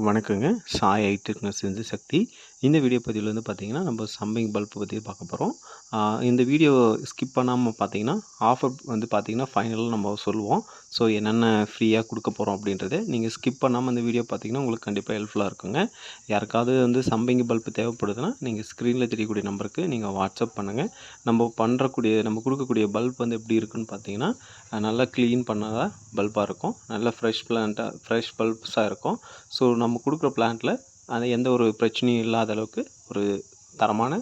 வணக்கங்க. சாய் ஹைடெக்னஸ் இருந்து சக்தி. இந்த வீடியோ பதிவில் வந்து பார்த்தீங்கன்னா, நம்ம சம்மிங் பல்ப் பத்தி பார்க்க போறோம். இந்த வீடியோ ஸ்கிப் பண்ணாம பார்த்தீங்கன்னா, ஆஃபர் வந்து பார்த்தீங்கன்னா, ஃபைனலா நம்ம சொல்லுவோம். ஸோ என்னென்ன ஃப்ரீயா குடுக்க போறோம் அப்படின்றத நீங்க ஸ்கிப் பண்ணாம இந்த வீடியோ பார்த்தீங்கன்னா, உங்களுக்கு கண்டிப்பா ஹெல்ப்ஃபுல்லா இருக்குங்க. யாருக்காவது வந்து சம்மிங் பல்ப் தேவைப்படுதுன்னா, நீங்க ஸ்க்ரீன்ல தெரியக்கூடிய நம்பருக்கு நீங்க வாட்ஸ்அப் பண்ணுங்க. நம்ம குடுக்கக்கூடிய பல்ப் வந்து எப்படி இருக்குன்னு பார்த்தீங்கன்னா, நல்லா க்ளீன் பண்ணதா பல்பா இருக்கும். நல்ல ஃப்ரெஷ் பல்ப்ஸா இருக்கும். ஸோ நம்ம கொடுக்குற பிளான்ட்டில் அது எந்த ஒரு பிரச்சனையும் இல்லாத அளவுக்கு ஒரு தரமான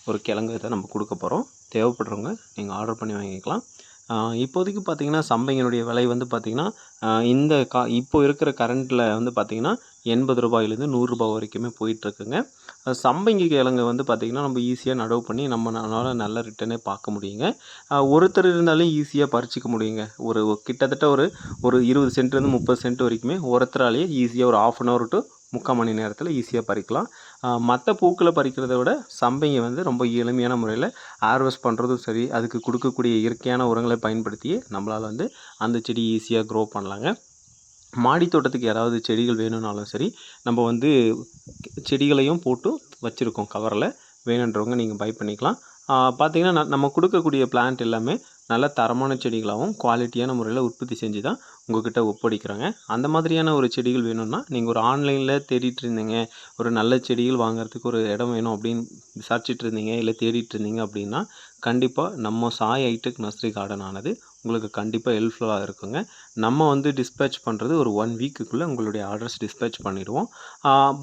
ஒரு கிழங்கு இதை நம்ம கொடுக்க போகிறோம். தேவைப்படுறவங்க நீங்கள் ஆர்டர் பண்ணி வாங்கிக்கலாம். இப்போதைக்கு பார்த்தீங்கன்னா சம்பங்கினுடைய விலை வந்து பார்த்திங்கன்னா இப்போ இருக்கிற கரண்ட்டில் வந்து பார்த்திங்கன்னா ரூ. 80லேருந்து ரூ. 100 வரைக்குமே போயிட்டுருக்குங்க. சம்பங்கி கிழங்கு வந்து பார்த்திங்கன்னா நம்ம ஈஸியாக நடவு பண்ணி நம்மளால் நல்ல ரிட்டர்னே பார்க்க முடியுங்க. ஒருத்தர் இருந்தாலும் ஈஸியாக பறிச்சிக்க முடியுங்க. கிட்டத்தட்ட ஒரு 20 சென்ட்லேருந்து 30 சென்ட் வரைக்குமே ஒருத்தராலேயே ஈஸியாக ஒரு 1/2 அன் ஹவர் டு 3/4 மணி நேரத்தில் ஈஸியாக பறிக்கலாம். மற்ற பூக்களை பறிக்கிறத விட சம்பங்கி வந்து ரொம்ப எளிமையான முறையில் ஹார்வெஸ்ட் பண்ணுறதும் சரி, அதுக்கு கொடுக்கக்கூடிய இயற்கையான உரங்களை பயன்படுத்தி நம்மளால் வந்து அந்த செடி ஈஸியாக க்ரோ பண்ணலாங்க. மாடி தோட்டத்துக்கு யாராவது செடிகள் வேணும்னாலும் சரி, நம்ம வந்து செடிகளையும் போட்டு வச்சுருக்கோம் கவரில். வேணுன்றவங்க நீங்கள் பை பண்ணிக்கலாம். பார்த்திங்கன்னா நம்ம கொடுக்கக்கூடிய பிளான்ட் எல்லாமே நல்ல தரமான செடிகளாகவும் குவாலிட்டியான முறையில் உற்பத்தி செஞ்சு தான் உங்கள்கிட்ட ஒப்படைக்கிறாங்க. அந்த மாதிரியான ஒரு செடிகள் வேணும்னா நீங்கள் ஒரு ஆன்லைனில் தேடிட்டு இருந்தீங்க, ஒரு நல்ல செடிகள் வாங்குறதுக்கு ஒரு இடம் வேணும் அப்படின்னு விசாரிச்சுட்டு இருந்தீங்க, இல்லை தேடிட்டு இருந்தீங்க அப்படின்னா கண்டிப்பாக நம்ம சாய் ஹைடெக் நர்சரி கார்டன் ஆனது உங்களுக்கு கண்டிப்பாக ஹெல்ப்ஃபுல்லாக இருக்குங்க. நம்ம வந்து டிஸ்பேட்ச் பண்ணுறது ஒரு 1 வீக்குக்குள்ளே உங்களுடைய ஆர்டர்ஸ் டிஸ்பேட்ச் பண்ணிடுவோம்.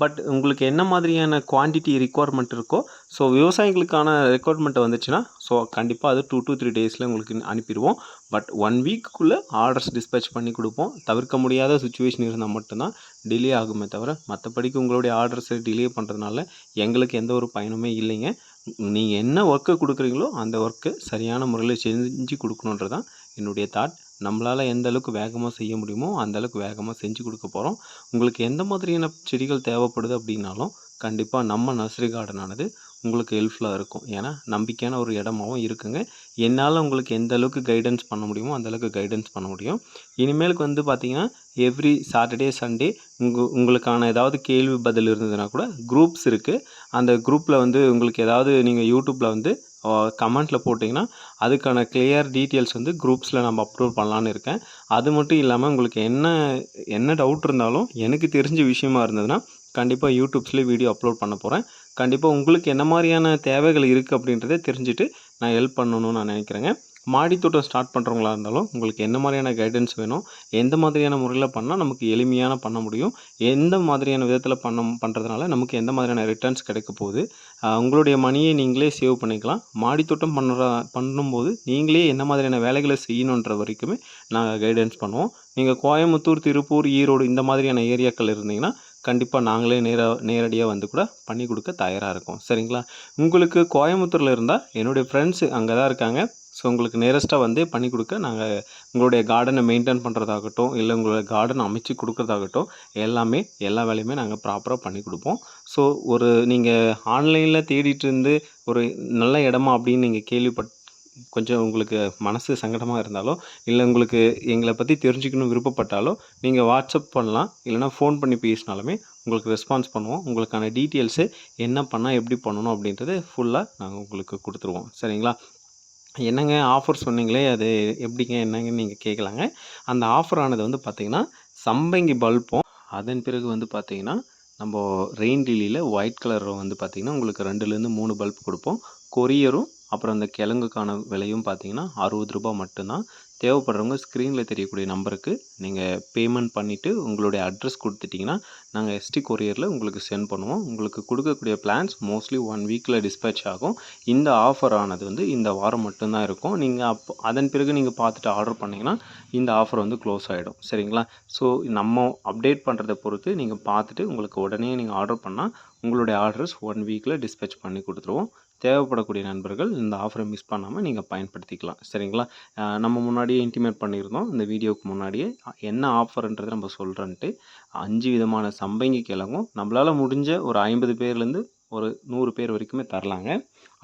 பட் உங்களுக்கு என்ன மாதிரியான குவான்டிட்டி ரிக்குவயர்மெண்ட் இருக்கோ, ஸோ விவசாயிகளுக்கான ரெக்குவயர்மெண்ட் வந்துச்சுன்னா ஸோ கண்டிப்பாக அது 2 to 3 டேஸில் உங்களுக்கு அனுப்பிடுவோம். பட் 1 வீக்குக்குள்ளே ஆர்டர்ஸ் டிஸ்பேட்ச் பண்ணி கொடுப்போம். தவிர்க்க முடியாத சுச்சுவேஷன் இருந்தால் மட்டும்தான் டிலே ஆகுமே தவிர, மற்றபடிக்கு உங்களுடைய ஆர்டர்ஸை டிலே பண்ணுறதுனால எங்களுக்கு எந்த ஒரு பயனுமே இல்லைங்க. நீங்கள் என்ன ஒர்க்கு கொடுக்குறீங்களோ அந்த ஒர்க்கு சரியான முறையில் செஞ்சு கொடுக்கணுன்றது தான் என்னுடைய தாட். நம்மளால் எந்த அளவுக்கு வேகமாக செய்ய முடியுமோ அந்த அளவுக்கு வேகமாக செஞ்சு கொடுக்க போகிறோம். உங்களுக்கு எந்த மாதிரியான செடிகள் தேவைப்படுது அப்படின்னாலும் கண்டிப்பாக நம்ம நர்சரி கார்டனானது உங்களுக்கு ஹெல்ப்ஃபுல்லாக இருக்கும். ஏன்னா நம்பிக்கையான ஒரு இடமாவும் இருக்குங்க. என்னால் உங்களுக்கு எந்த அளவுக்கு கைடன்ஸ் பண்ண முடியுமோ அந்த அளவுக்கு கைடன்ஸ் பண்ண முடியும். இனிமேலுக்கு வந்து பார்த்திங்கன்னா எவ்ரி சாட்டர்டே சண்டே உங்களுக்கான ஏதாவது கேள்வி பதில் இருந்ததுன்னா கூட குரூப்ஸ் இருக்குது. அந்த குரூப்பில் வந்து உங்களுக்கு ஏதாவது நீங்கள் யூடியூப்பில் வந்து கமெண்ட்டில் போட்டிங்கன்னா அதுக்கான கிளியர் டீட்டெயில்ஸ் வந்து குரூப்ஸில் நம்ம அப்லோட் பண்ணலான்னு இருக்கேன். அது மட்டும் இல்லாமல் உங்களுக்கு என்ன டவுட் இருந்தாலும் எனக்கு தெரிஞ்ச விஷயமா இருந்ததுன்னா கண்டிப்பாக யூடியூப்ஸ்லேயே வீடியோ அப்லோட் பண்ண போகிறேன். கண்டிப்பாக உங்களுக்கு என்ன மாதிரியான தேவைகள் இருக்குது அப்படின்றத தெரிஞ்சுட்டு நான் ஹெல்ப் பண்ணணும்னு நான் நினைக்கிறேங்க. மாடித்தோட்டம் ஸ்டார்ட் பண்ணுறவங்களா இருந்தாலும் உங்களுக்கு என்ன மாதிரியான கைடன்ஸ் வேணும், எந்த மாதிரியான முறையில் பண்ணால் நமக்கு எளிமையான பண்ண முடியும், எந்த மாதிரியான விதத்தில் பண்ணுறதுனால நமக்கு எந்த மாதிரியான ரிட்டர்ன்ஸ் கிடைக்க போகுது, உங்களுடைய மணியை நீங்களே சேவ் பண்ணிக்கலாம். மாடித்தோட்டம் பண்ணும்போது நீங்களே என்ன மாதிரியான வேலைகளை செய்யணுன்ற வரைக்குமே நாங்கள் கைடன்ஸ் பண்ணுவோம். நீங்கள் கோயம்புத்தூர், திருப்பூர், ஈரோடு இந்த மாதிரியான ஏரியாக்கள் இருந்தீங்கன்னா கண்டிப்பாக நாங்களே நேரடியாக வந்து கூட பண்ணி கொடுக்க தயாராக இருக்கோம். சரிங்களா? உங்களுக்கு கோயம்புத்தூரில் இருந்தால் என்னுடைய ஃப்ரெண்ட்ஸு அங்கே தான் இருக்காங்க. ஸோ உங்களுக்கு நியரஸ்ட்டாக வந்து பண்ணி கொடுக்க நாங்கள் உங்களுடைய கார்டனை மெயின்டைன் பண்ணுறதாகட்டும், இல்லை உங்களோட கார்டன் அமைச்சு கொடுக்குறதாகட்டும் எல்லா வேலையுமே நாங்கள் ப்ராப்பராக பண்ணி கொடுப்போம். ஸோ நீங்கள் ஆன்லைனில் தேடிட்டு இருந்து ஒரு நல்ல இடமா அப்படின்னு நீங்கள் கொஞ்சம் உங்களுக்கு மனசு சங்கடமாக இருந்தாலோ, இல்லை உங்களுக்கு எங்களை பற்றி தெரிஞ்சுக்கணும் விருப்பப்பட்டாலோ நீங்கள் வாட்ஸ்அப் பண்ணலாம். இல்லைனா ஃபோன் பண்ணி பேசினாலுமே உங்களுக்கு ரெஸ்பான்ஸ் பண்ணுவோம். உங்களுக்கான டீட்டெயில்ஸு என்ன பண்ணால் எப்படி பண்ணணும் அப்படின்றது ஃபுல்லாக நாங்கள் உங்களுக்கு கொடுத்துருவோம். சரிங்களா? என்னங்க ஆஃபர் சொன்னீங்களே அது எப்படிங்க என்னங்கன்னு நீங்கள் கேட்கலாங்க. அந்த ஆஃபர் ஆனது வந்து பார்த்திங்கன்னா சம்பங்கி பல்பும், அதன் பிறகு வந்து பார்த்திங்கன்னா நம்ம ரெயின் லில்லியில் ஒயிட் கலரில் வந்து பார்த்திங்கன்னா உங்களுக்கு 2லேருந்து 3 பல்ப் கொடுப்போம். கொரியரும் அப்புறம் அந்த கிழங்குக்கான விலையும் பார்த்திங்கன்னா ரூ. 60 மட்டும்தான். தேவைப்படுறவங்க ஸ்க்ரீனில் தெரியக்கூடிய நம்பருக்கு நீங்கள் பேமெண்ட் பண்ணிவிட்டு உங்களுடைய அட்ரஸ் கொடுத்துட்டிங்கன்னா நாங்கள் எஸ்டி கொரியரில் உங்களுக்கு சென்ட் பண்ணுவோம். உங்களுக்கு கொடுக்கக்கூடிய பிளான்ஸ் மோஸ்ட்லி 1 வீக்கில் டிஸ்பேட்ச் ஆகும். இந்த ஆஃபர் ஆனது வந்து இந்த வாரம் மட்டும்தான் இருக்கும். நீங்கள் அதன் பிறகு நீங்கள் பார்த்துட்டு ஆர்டர் பண்ணிங்கன்னா இந்த ஆஃபர் வந்து க்ளோஸ் ஆகிடும். சரிங்களா? ஸோ நம்ம அப்டேட் பண்ணுறதை பொறுத்து நீங்கள் பார்த்துட்டு உங்களுக்கு உடனே நீங்கள் ஆர்டர் பண்ணால் உங்களுடைய ஆர்டர்ஸ் 1 வீக்கில் டிஸ்பேட்ச் பண்ணி கொடுத்துருவோம். தேவைப்படக்கூடிய நண்பர்கள் இந்த ஆஃபரை மிஸ் பண்ணாமல் நீங்கள் பயன்படுத்திக்கலாம். சரிங்களா? நம்ம முன்னாடியே இன்டிமேட் பண்ணியிருந்தோம் இந்த வீடியோவுக்கு முன்னாடியே என்ன ஆஃபர்ன்றதை நம்ம சொல்கிறேன்ட்டு. 5 விதமான சம்பங்கி கிழங்கும் நம்மளால் முடிஞ்ச ஒரு 50 பேர்லேருந்து ஒரு 100 பேர் வரைக்குமே தரலாங்க.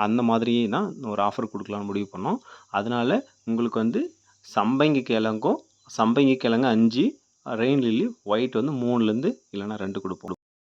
அந்த மாதிரியே தான் ஒரு ஆஃபர் கொடுக்கலான்னு முடிவு பண்ணோம். அதனால் உங்களுக்கு வந்து சம்பங்கி கிழங்கு 5, ரெயின் லில்லி ஒயிட் வந்து 3லேருந்து இல்லைனா 2 கொடுப்போம்.